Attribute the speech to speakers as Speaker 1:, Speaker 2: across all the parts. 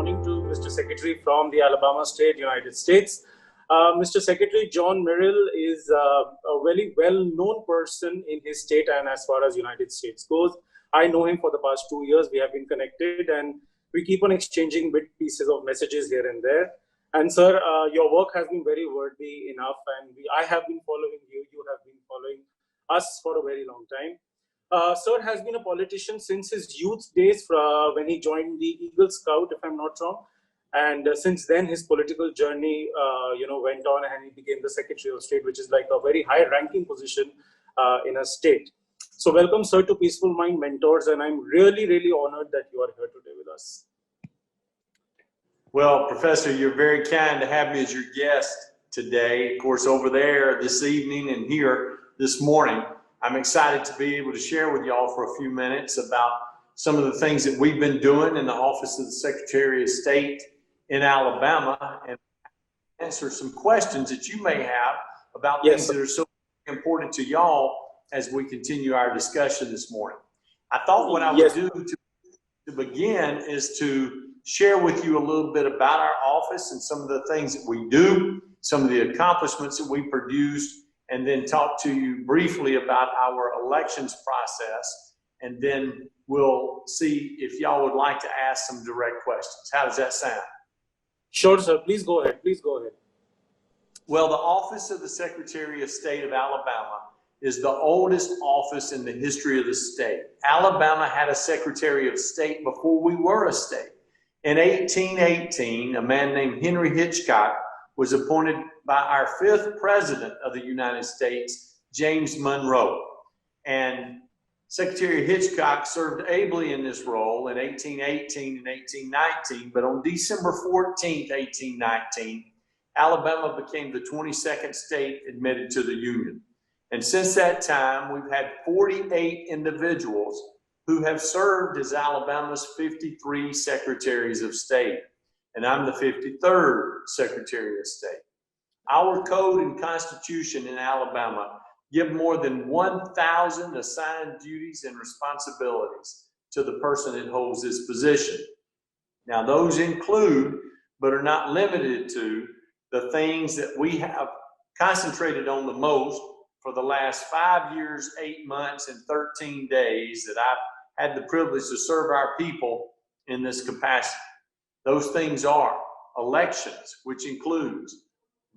Speaker 1: morning to Mr. Secretary from the Alabama State, United States. Mr. Secretary John Merrill is a very well-known person in his state and as far as United States goes. I know him for the past 2 years. We have been connected and we keep on exchanging bit pieces of messages here and there. And sir, your work has been very worthy enough, and I have been following you. You have been following us for a very long time. Sir has been a politician since his youth days when he joined the Eagle Scout, if I'm not wrong. And since then, his political journey, went on, and he became the Secretary of State, which is like a very high-ranking position in a state. So welcome, sir, to Peaceful Mind Mentors, and I'm really, really honored that you are here today with us.
Speaker 2: Well, Professor, you're very kind to have me as your guest today. Of course, over there this evening and here this morning, I'm excited to be able to share with y'all for a few minutes about some of the things that we've been doing in the Office of the Secretary of State in Alabama and answer some questions that you may have about things that are so important to y'all as we continue our discussion this morning. I thought what I would do to begin is to share with you a little bit about our office and some of the things that we do, some of the accomplishments that we produced, and then talk to you briefly about our elections process. And then we'll see if y'all would like to ask some direct questions. How does that sound?
Speaker 1: Sure, sir. Please go ahead. Please go ahead.
Speaker 2: Well, the Office of the Secretary of State of Alabama is the oldest office in the history of the state. Alabama had a Secretary of State before we were a state. In 1818, a man named Henry Hitchcock was appointed by our 5th president of the United States, James Monroe. And Secretary Hitchcock served ably in this role in 1818 and 1819, but on December 14th, 1819, Alabama became the 22nd state admitted to the Union. And since that time, we've had 48 individuals who have served as Alabama's 53 Secretaries of State. And I'm the 53rd Secretary of State. Our code and constitution in Alabama give more than 1,000 assigned duties and responsibilities to the person that holds this position. Now, those include, but are not limited to, the things that we have concentrated on the most for the last 5 years, 8 months, and 13 days that I've had the privilege to serve our people in this capacity. Those things are elections, which includes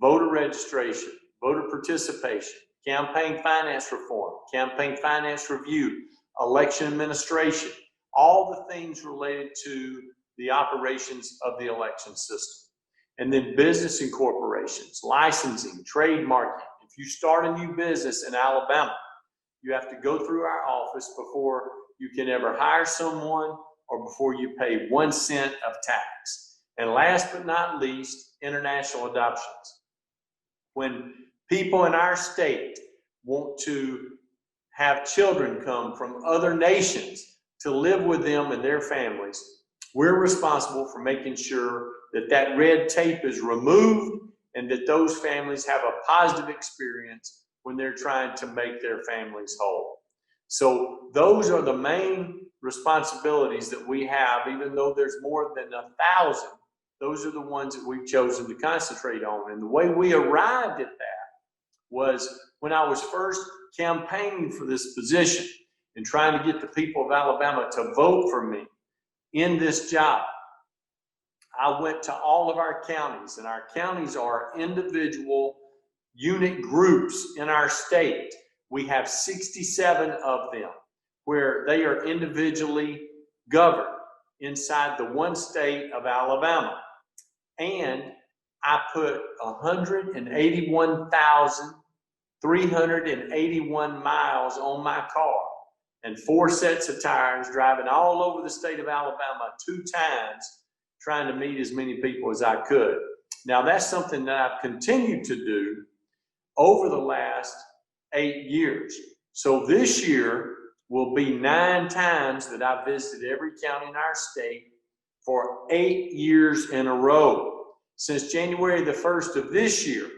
Speaker 2: voter registration, voter participation, campaign finance reform, campaign finance review, election administration, all the things related to the operations of the election system. And then business incorporations, licensing, trademarking. If you start a new business in Alabama, you have to go through our office before you can ever hire someone or before you pay 1 cent of tax. And last but not least, international adoptions. When people in our state want to have children come from other nations to live with them and their families, we're responsible for making sure that that red tape is removed and that those families have a positive experience when they're trying to make their families whole. So those are the main responsibilities that we have, even though there's more than 1,000. Those are the ones that we've chosen to concentrate on. And the way we arrived at that was when I was first campaigning for this position and trying to get the people of Alabama to vote for me in this job. I went to all of our counties, and our counties are individual unit groups in our state. We have 67 of them where they are individually governed inside the one state of Alabama. And I put 181,381 miles on my car and 4 sets of tires, driving all over the state of Alabama 2 times, trying to meet as many people as I could. Now, that's something that I've continued to do over the last 8 years. So this year will be 9 times that I visited every county in our state for 8 years in a row. Since January the 1st of this year,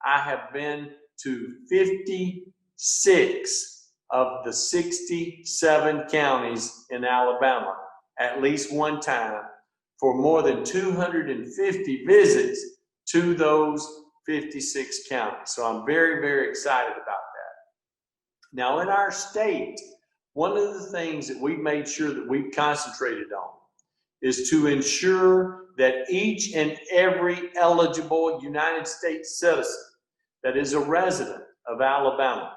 Speaker 2: I have been to 56 of the 67 counties in Alabama at least one time for more than 250 visits to those 56 counties. So I'm very, very excited about that. Now in our state, one of the things that we've made sure that we've concentrated on is to ensure that each and every eligible United States citizen that is a resident of Alabama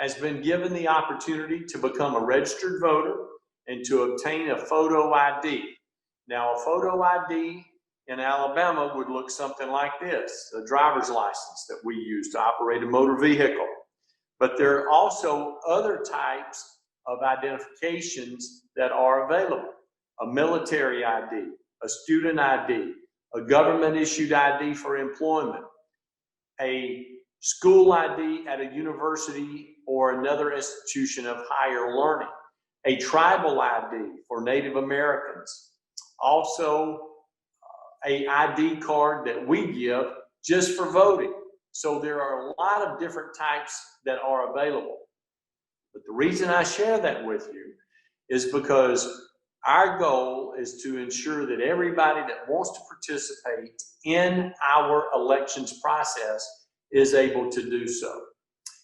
Speaker 2: has been given the opportunity to become a registered voter and to obtain a photo ID. Now, a photo ID in Alabama would look something like this, a driver's license that we use to operate a motor vehicle. But there are also other types of identifications that are available. A military ID, a student ID, a government-issued ID for employment, a school ID at a university or another institution of higher learning, a tribal ID for Native Americans, also a ID card that we give just for voting. So there are a lot of different types that are available. But the reason I share that with you is because our goal is to ensure that everybody that wants to participate in our elections process is able to do so.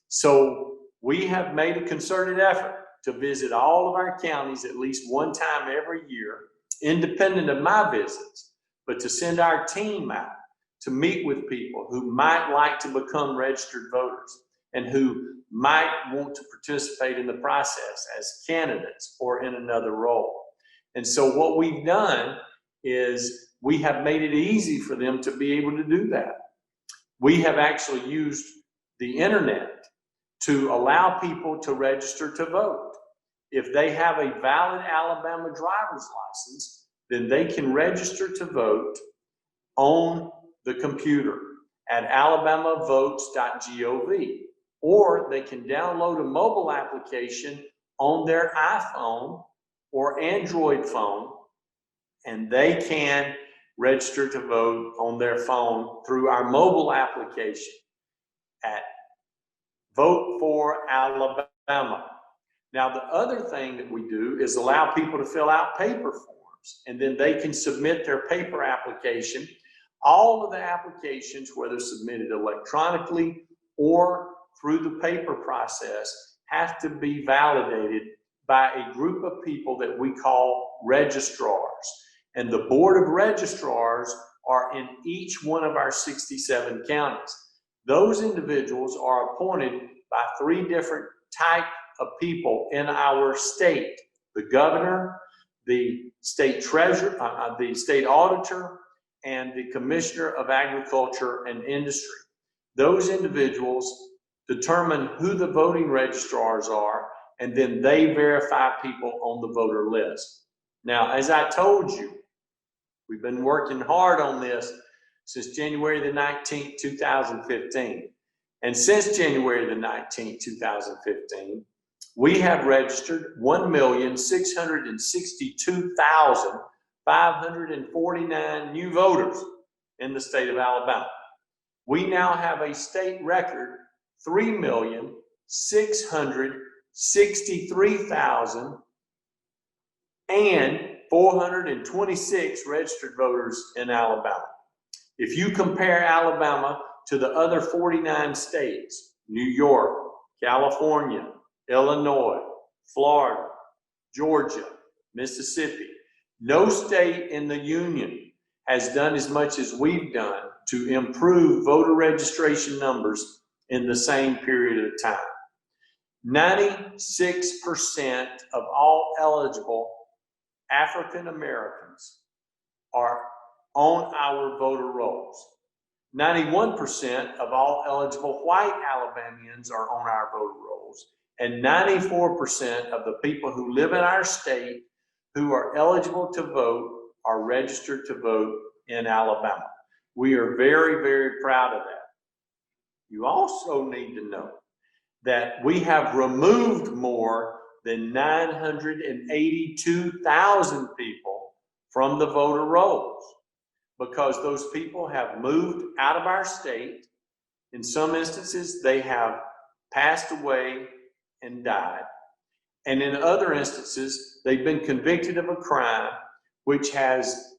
Speaker 2: So we have made a concerted effort to visit all of our counties at least one time every year, independent of my visits, but to send our team out to meet with people who might like to become registered voters and who might want to participate in the process as candidates or in another role. And so what we've done is we have made it easy for them to be able to do that. We have actually used the internet to allow people to register to vote. If they have a valid Alabama driver's license, then they can register to vote on the computer at alabamavotes.gov, or they can download a mobile application on their iPhone or Android phone, and they can register to vote on their phone through our mobile application at Vote for Alabama. Now, the other thing that we do is allow people to fill out paper forms, and then they can submit their paper application. All of the applications, whether submitted electronically or through the paper process, have to be validated by a group of people that we call registrars. And the board of registrars are in each one of our 67 counties. Those individuals are appointed by three different types of people in our state: the governor, the state treasurer, the state auditor, and the commissioner of agriculture and industry. Those individuals determine who the voting registrars are, and then they verify people on the voter list. Now, as I told you, we've been working hard on this since January the 19th, 2015. And since January the 19th, 2015, we have registered 1,662,549 new voters in the state of Alabama. We now have a state record 3,663,426 registered voters in Alabama. If you compare Alabama to the other 49 states, New York, California, Illinois, Florida, Georgia, Mississippi, no state in the union has done as much as we've done to improve voter registration numbers in the same period of time. 96% of all eligible African Americans are on our voter rolls. 91% of all eligible white Alabamians are on our voter rolls. And 94% of the people who live in our state who are eligible to vote are registered to vote in Alabama. We are very, very proud of that. You also need to know that we have removed more than 982,000 people from the voter rolls, because those people have moved out of our state. In some instances, they have passed away and died. And in other instances, they've been convicted of a crime which has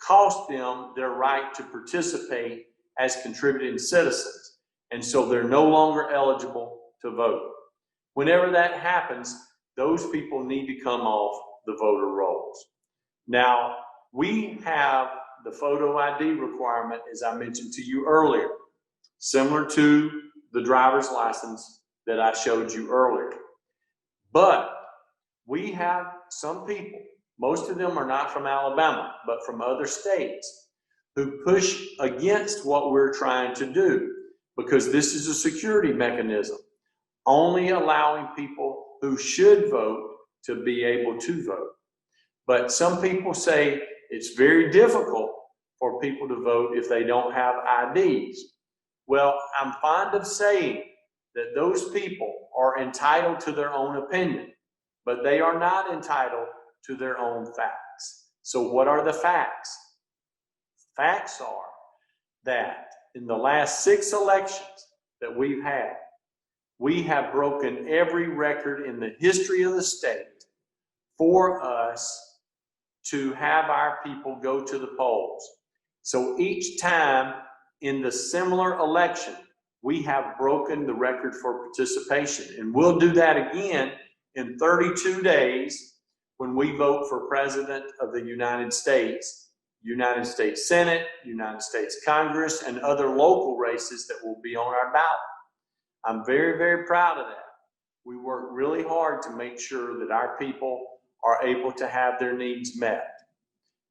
Speaker 2: cost them their right to participate as contributing citizens. And so they're no longer eligible to vote. Whenever that happens, those people need to come off the voter rolls. Now, we have the photo ID requirement, as I mentioned to you earlier, similar to the driver's license that I showed you earlier. But we have some people, most of them are not from Alabama, but from other states, who push against what we're trying to do, because this is a security mechanism, only allowing people who should vote to be able to vote. But some people say it's very difficult for people to vote if they don't have IDs. Well, I'm fond of saying that those people are entitled to their own opinion, but they are not entitled to their own facts. So what are the facts? Facts are that in the last 6 elections that we've had, we have broken every record in the history of the state for us to have our people go to the polls. So each time in the similar election, we have broken the record for participation. And we'll do that again in 32 days when we vote for President of the United States Senate, United States Congress, and other local races that will be on our ballot. I'm very, very proud of that. We work really hard to make sure that our people are able to have their needs met.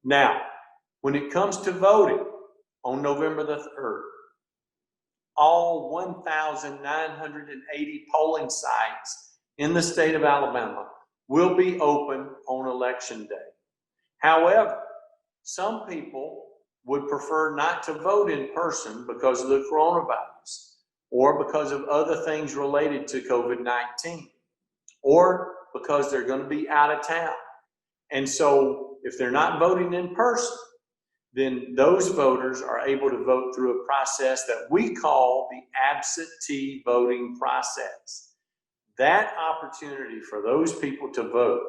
Speaker 2: Now, when it comes to voting on November the 3rd, all 1,980 polling sites in the state of Alabama will be open on Election Day. However, some people would prefer not to vote in person because of the coronavirus, or because of other things related to COVID-19, or because they're going to be out of town. And so if they're not voting in person, then those voters are able to vote through a process that we call the absentee voting process. That opportunity for those people to vote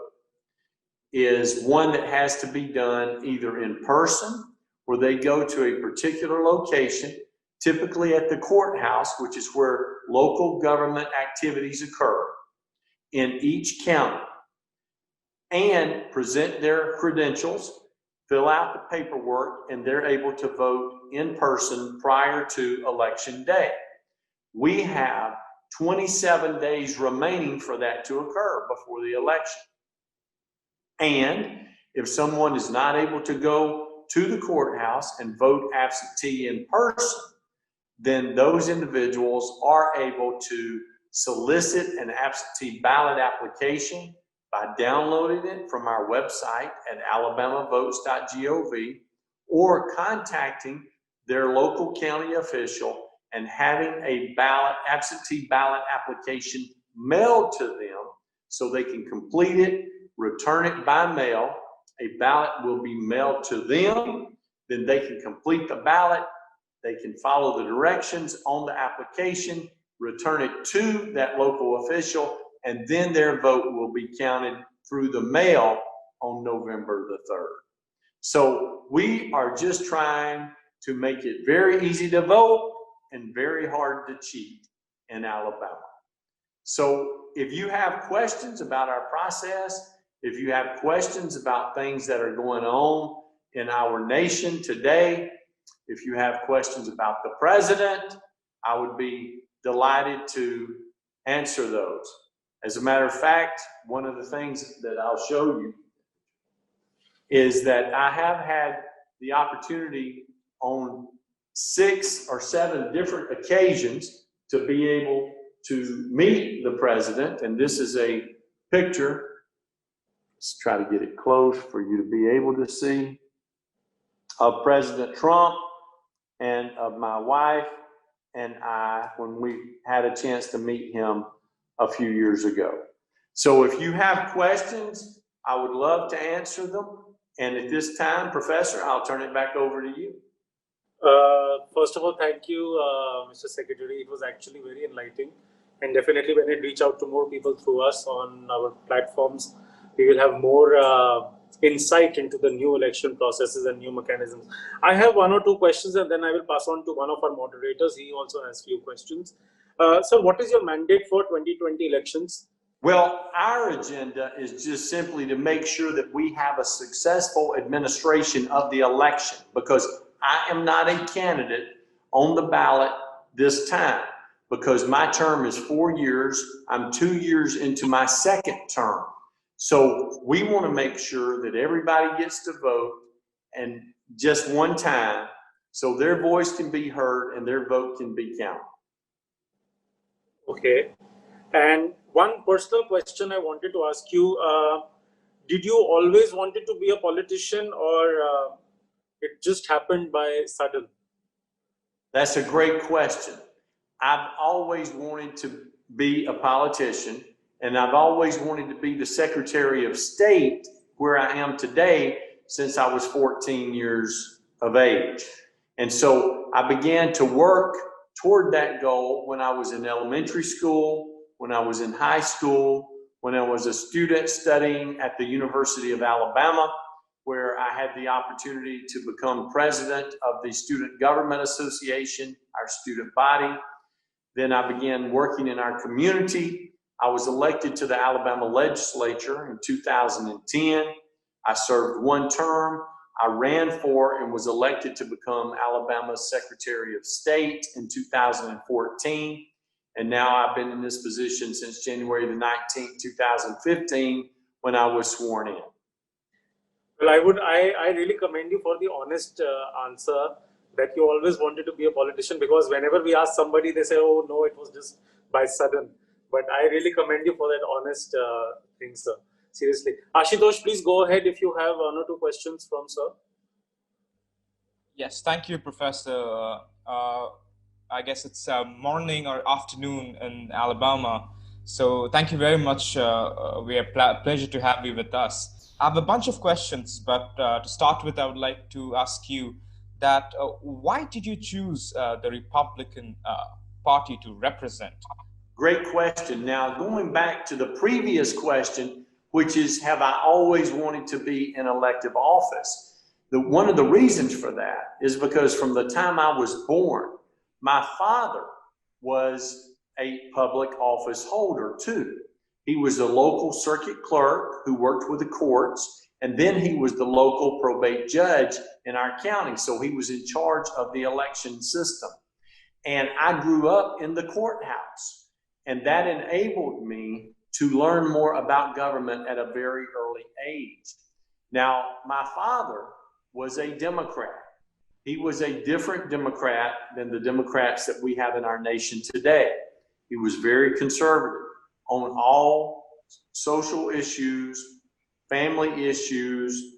Speaker 2: is one that has to be done either in person, where they go to a particular location, typically at the courthouse, which is where local government activities occur in each county, and present their credentials, fill out the paperwork, and they're able to vote in person prior to Election Day. We have 27 days remaining for that to occur before the election. And if someone is not able to go to the courthouse and vote absentee in person, then those individuals are able to solicit an absentee ballot application by downloading it from our website at alabamavotes.gov, or contacting their local county official and having a absentee ballot application mailed to them so they can complete it, return it by mail. A ballot will be mailed to them, then they can complete the ballot, they can follow the directions on the application, return it to that local official, and then their vote will be counted through the mail on November the 3rd. So we are just trying to make it very easy to vote and very hard to cheat in Alabama. So if you have questions about our process, if you have questions about things that are going on in our nation today, if you have questions about the president, I would be delighted to answer those. As a matter of fact, one of the things that I'll show you is that I have had the opportunity on 6 or 7 different occasions to be able to meet the president. And this is a picture. Let's try to get it close for you to be able to see, of President Trump and of my wife and I when we had a chance to meet him a few years ago. So if you have questions, I would love to answer them. And at this time, Professor, I'll turn it back over to you.
Speaker 1: First of all, thank you, Mr. Secretary. It was actually very enlightening. And definitely when it reach out to more people through us on our platforms, we will have more insight into the new election processes and new mechanisms. I have one or two questions, and then I will pass on to one of our moderators. He also has few questions. So what is your mandate for 2020 elections?
Speaker 2: Well, our agenda is just simply to make sure that we have a successful administration of the election, because I am not a candidate on the ballot this time, because my term is 4 years. I'm 2 years into my second term. So we want to make sure that everybody gets to vote, and just one time, so their voice can be heard and their vote can be counted.
Speaker 1: Okay. And one personal question I wanted to ask you, did you always wanted to be a politician, or it just happened by sudden?
Speaker 2: That's a great question. I've always wanted to be a politician, and I've always wanted to be the Secretary of State where I am today since I was 14 years of age. And so I began to work toward that goal when I was in elementary school, when I was in high school, when I was a student studying at the University of Alabama, where I had the opportunity to become president of the Student Government Association, our student body. Then I began working in our community. I was elected to the Alabama legislature in 2010. I served one term. I ran for and was elected to become Alabama's Secretary of State in 2014. And now I've been in this position since January the 19th, 2015, when I was sworn in.
Speaker 1: Well, I really commend you for the honest answer that you always wanted to be a politician, because whenever we ask somebody, they say, oh, no, it was just by sudden. But I really commend you for that honest thing, sir. Seriously. Ashutosh, please go ahead if you have one or two questions from sir.
Speaker 3: Yes, thank you, Professor. I guess it's morning or afternoon in Alabama. So thank you very much. We are pleasure to have you with us. I have a bunch of questions, but to start with, I would like to ask you that why did you choose the Republican Party to represent?
Speaker 2: Great question. Now, going back to the previous question, which is, have I always wanted to be in elective office? One of the reasons for that is because from the time I was born, my father was a public office holder too. He was a local circuit clerk who worked with the courts, and then he was the local probate judge in our county. So he was in charge of the election system. And I grew up in the courthouse, and that enabled me to learn more about government at a very early age. Now, my father was a Democrat. He was a different Democrat than the Democrats that we have in our nation today. He was very conservative on all social issues, family issues,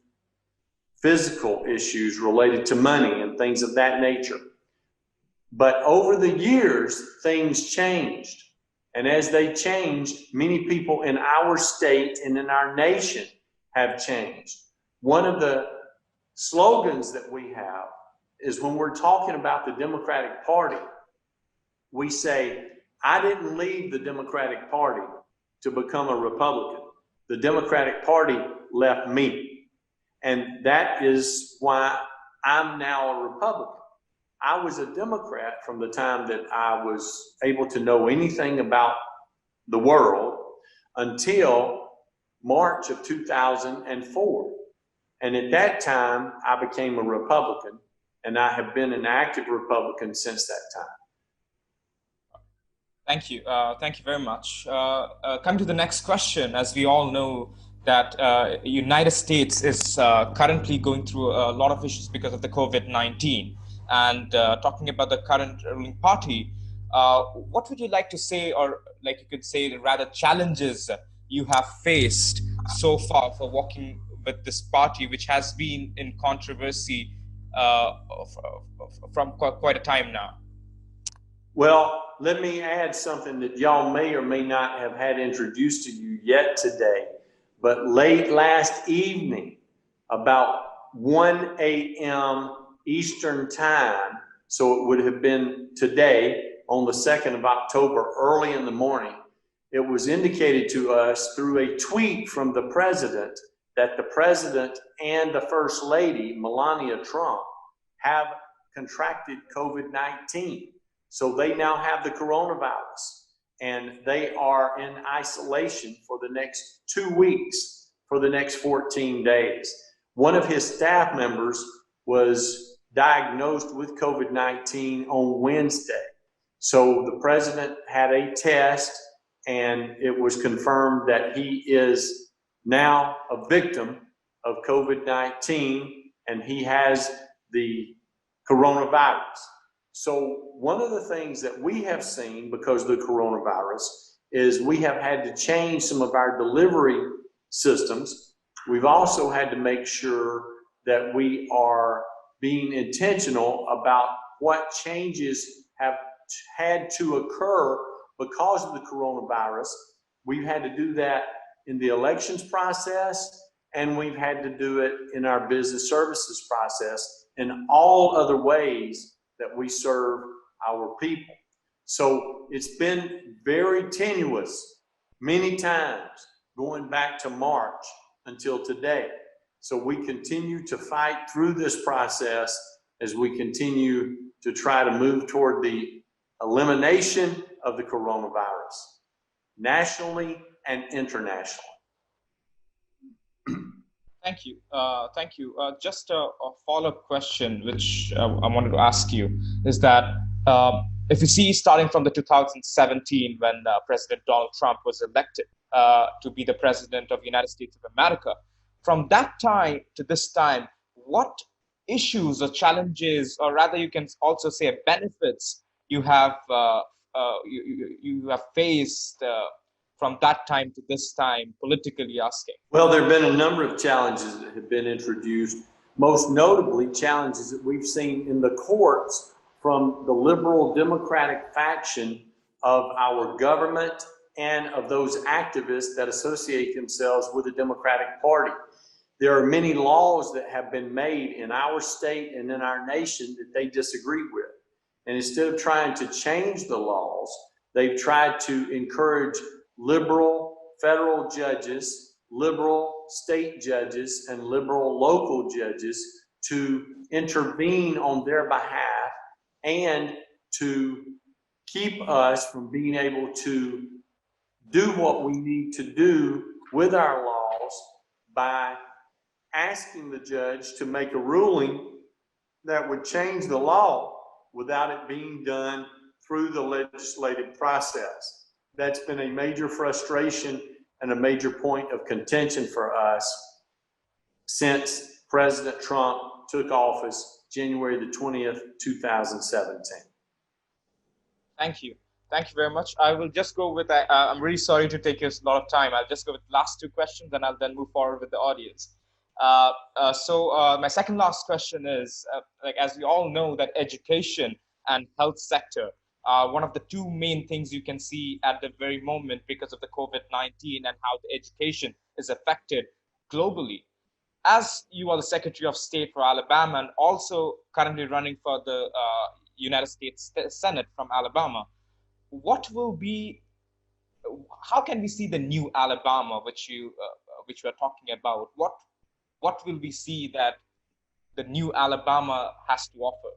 Speaker 2: physical issues related to money and things of that nature. But over the years, things changed. And as they changed, many people in our state and in our nation have changed. One of the slogans that we have is, when we're talking about the Democratic Party, we say, I didn't leave the Democratic Party to become a Republican. The Democratic Party left me. And that is why I'm now a Republican. I was a Democrat from the time that I was able to know anything about the world until March of 2004. And at that time, I became a Republican, and I have been an active Republican since that time.
Speaker 3: Thank you. Thank you very much. Coming to the next question, as we all know that United States is currently going through a lot of issues because of the COVID-19. And talking about the current ruling party, what would you like to say, or like you could say, rather, challenges you have faced so far for working with this party, which has been in controversy from quite a time now?
Speaker 2: Well, let me add something that y'all may or may not have had introduced to you yet today. But late last evening, about 1 a.m. Eastern time, so it would have been today on the 2nd of October, early in the morning, it was indicated to us through a tweet from the president that the president and the first lady, Melania Trump, have contracted COVID-19. So they now have the coronavirus, and they are in isolation for the next 2 weeks, for the next 14 days. One of his staff members was diagnosed with COVID-19 on Wednesday. So the president had a test, and it was confirmed that he is now a victim of COVID-19, and he has the coronavirus. So one of the things that we have seen because of the coronavirus is we have had to change some of our delivery systems. We've also had to make sure that we are being intentional about what changes have had to occur because of the coronavirus. We've had to do that in the elections process, and we've had to do it in our business services process, and all other ways that we serve our people. So it's been very tenuous many times going back to March until today. So we continue to fight through this process as we continue to try to move toward the elimination of the coronavirus, nationally and internationally.
Speaker 3: Thank you. Thank you. Just a follow-up question, which I wanted to ask you, is that if you see starting from the 2017, when President Donald Trump was elected to be the president of the United States of America, from that time to this time, what issues or challenges, or rather you can also say benefits, you have you have faced from that time to this time, politically asking?
Speaker 2: Well, there have been a number of challenges that have been introduced, most notably challenges that we've seen in the courts from the liberal Democratic faction of our government and of those activists that associate themselves with the Democratic Party. There are many laws that have been made in our state and in our nation that they disagree with. And instead of trying to change the laws, they've tried to encourage liberal federal judges, liberal state judges, and liberal local judges to intervene on their behalf and to keep us from being able to do what we need to do with our laws by asking the judge to make a ruling that would change the law without it being done through the legislative process. That's been a major frustration and a major point of contention for us since President Trump took office January the 20th, 2017.
Speaker 3: Thank you. Thank you very much. I will just go with, I'm really sorry to take you a lot of time. I'll just go with the last two questions, and I'll then move forward with the audience. My second last question is, like, as we all know, that education and health sector are one of the two main things you can see at the very moment because of the COVID-19 and how the education is affected globally. As you are the Secretary of State for Alabama and also currently running for the United States Senate from Alabama, what will be, how can we see the new Alabama, which we are talking about? What will we see that the new Alabama has to offer?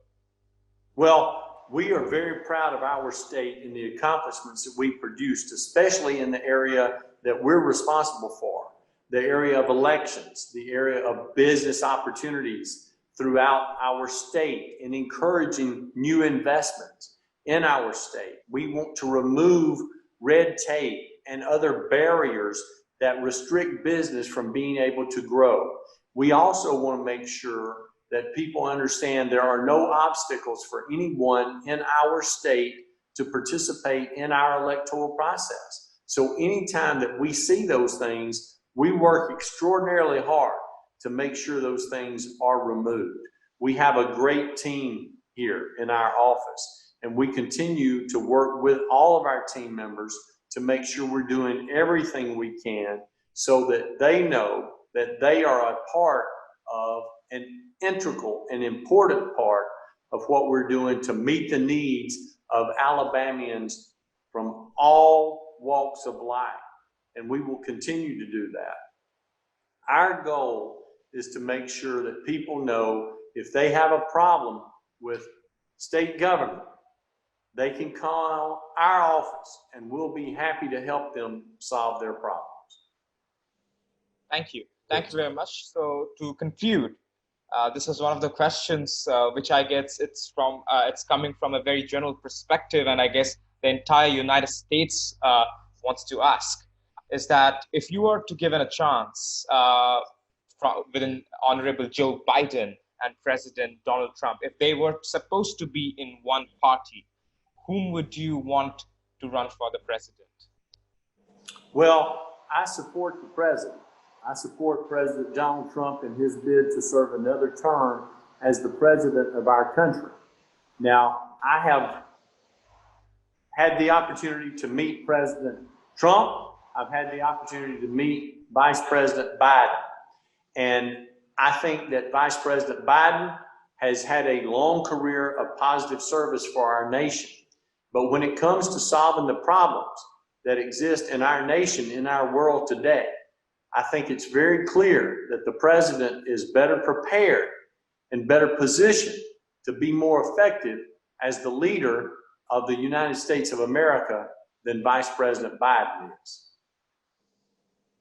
Speaker 2: Well, we are very proud of our state and the accomplishments that we produced, especially in the area that we're responsible for, the area of elections, the area of business opportunities throughout our state, and encouraging new investments in our state. We want to remove red tape and other barriers that restrict business from being able to grow. We also want to make sure that people understand there are no obstacles for anyone in our state to participate in our electoral process. So anytime that we see those things, we work extraordinarily hard to make sure those things are removed. We have a great team here in our office, and we continue to work with all of our team members to make sure we're doing everything we can so that they know that they are a part of an integral and important part of what we're doing to meet the needs of Alabamians from all walks of life. And we will continue to do that. Our goal is to make sure that people know if they have a problem with state government, they can call our office and we'll be happy to help them solve their problems.
Speaker 3: Thank you. Thank you very much. So to conclude, this is one of the questions which I guess it's coming from a very general perspective, and I guess the entire United States wants to ask, is that if you were to given a chance within Honorable Joe Biden and President Donald Trump, if they were supposed to be in one party, whom would you want to run for the president?
Speaker 2: Well, I support the president. I support President Donald Trump in his bid to serve another term as the president of our country. Now, I have had the opportunity to meet President Trump. I've had the opportunity to meet Vice President Biden. And I think that Vice President Biden has had a long career of positive service for our nation. But when it comes to solving the problems that exist in our nation, in our world today, I think it's very clear that the president is better prepared and better positioned to be more effective as the leader of the United States of America than Vice President Biden is.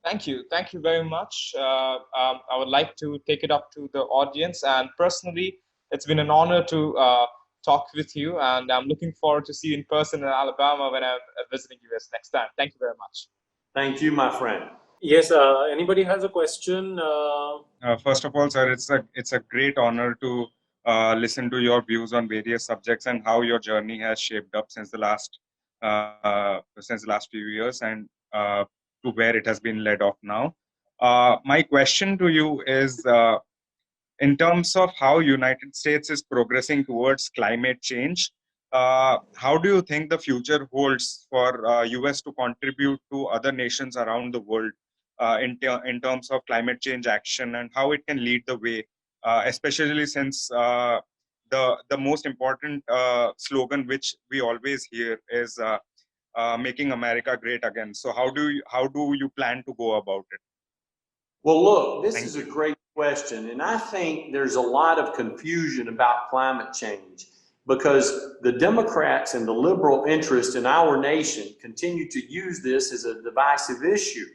Speaker 3: Thank you. Thank you very much. I would like to take it up to the audience. And personally, it's been an honor to talk with you. And I'm looking forward to see you in person in Alabama when I'm visiting US next time. Thank you very much.
Speaker 2: Thank you, my friend.
Speaker 1: Yes, anybody has a question?
Speaker 4: First of all, sir, it's a great honor to listen to your views on various subjects and how your journey has shaped up since the last few years and to where it has been led off now. My question to you is, in terms of how United States is progressing towards climate change, how do you think the future holds for US to contribute to other nations around the world in terms of climate change action, and how it can lead the way, especially since the most important slogan which we always hear is making America great again. So how do you plan to go about it?
Speaker 2: Well, look, this is a great question, and I think there's a lot of confusion about climate change because the Democrats and the liberal interest in our nation continue to use this as a divisive issue.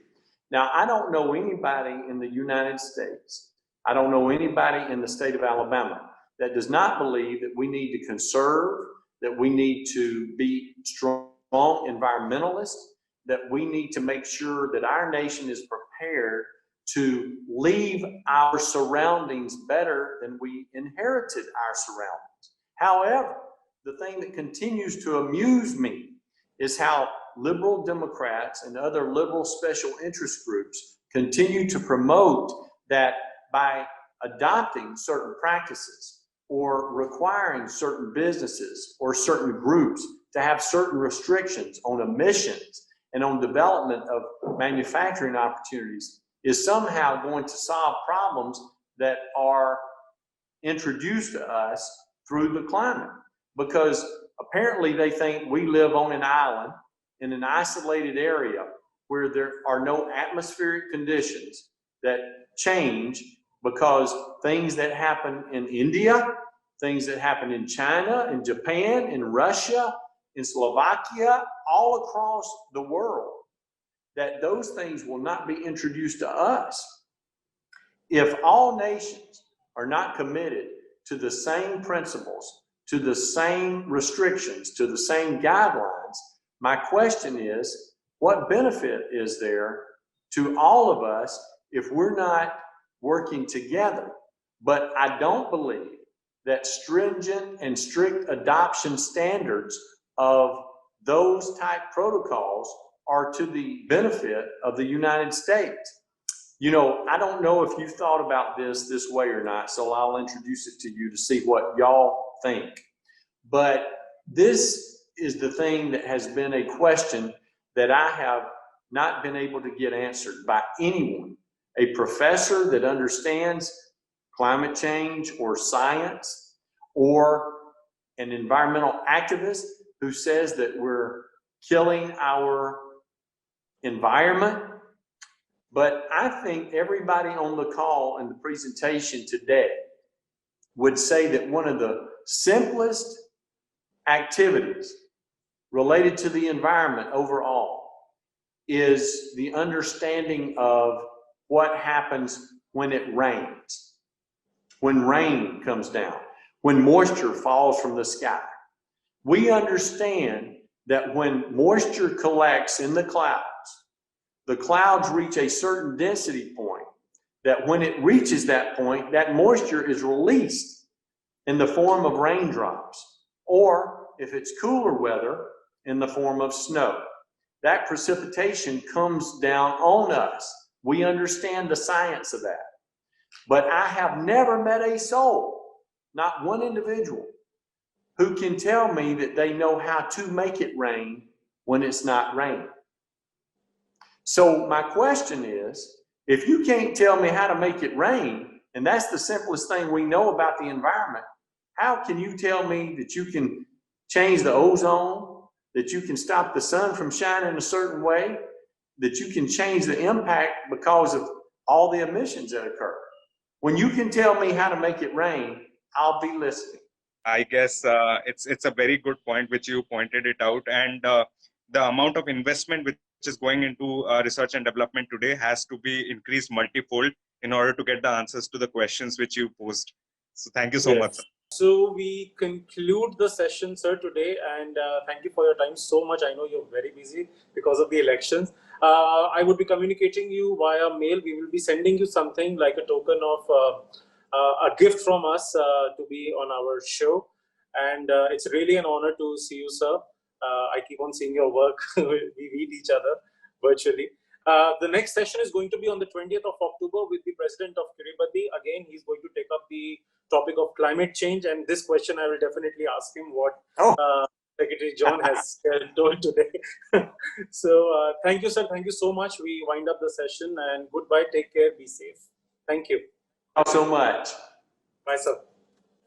Speaker 2: Now, I don't know anybody in the United States, I don't know anybody in the state of Alabama that does not believe that we need to conserve, that we need to be strong environmentalists, that we need to make sure that our nation is prepared to leave our surroundings better than we inherited our surroundings. However, the thing that continues to amuse me is how liberal Democrats and other liberal special interest groups continue to promote that by adopting certain practices or requiring certain businesses or certain groups to have certain restrictions on emissions and on development of manufacturing opportunities is somehow going to solve problems that are introduced to us through the climate. Because apparently they think we live on an island in an isolated area where there are no atmospheric conditions that change, because things that happen in India, things that happen in China, in Japan, in Russia, in Slovakia, all across the world, that those things will not be introduced to us. If all nations are not committed to the same principles, to the same restrictions, to the same guidelines, my question is, what benefit is there to all of us if we're not working together? But I don't believe that stringent and strict adoption standards of those type protocols are to the benefit of the United States. You know, I don't know if you've thought about this way or not, so I'll introduce it to you to see what y'all think. But this is the thing that has been a question that I have not been able to get answered by anyone. A professor that understands climate change or science, or an environmental activist who says that we're killing our environment, But I think everybody on the call and the presentation today would say that one of the simplest activities related to the environment overall is the understanding of what happens when it rains, when rain comes down, when moisture falls from the sky. We understand that when moisture collects in the clouds reach a certain density point, that when it reaches that point, that moisture is released in the form of raindrops, or if it's cooler weather, in the form of snow. That precipitation comes down on us. We understand the science of that. But I have never met a soul, not one individual, who can tell me that they know how to make it rain when it's not raining. So my question is, if you can't tell me how to make it rain, and that's the simplest thing we know about the environment, how can you tell me that you can change the ozone, that you can stop the sun from shining a certain way, that you can change the impact because of all the emissions that occur? When you can tell me how to make it rain, I'll be listening.
Speaker 4: I guess it's a very good point which you pointed it out, and the amount of investment which is going into research and development today has to be increased multifold in order to get the answers to the questions which you posed. So thank you so much, sir.
Speaker 1: So we conclude the session, sir, today, and thank you for your time so much. I know you're very busy because of the elections. I would be communicating you via mail. We will be sending you something like a token of a gift from us to be on our show. And it's really an honor to see you, sir. I keep on seeing your work. We meet each other virtually. The next session is going to be on the 20th of October with the president of Kiribati. Again, he's going to take up the topic of climate change, and this question I will definitely ask him what Secretary John has told today. So thank you, sir. Thank you so much. We wind up the session, and goodbye. Take care. Be safe. Thank you.
Speaker 2: Thank you so much.
Speaker 1: Bye, sir.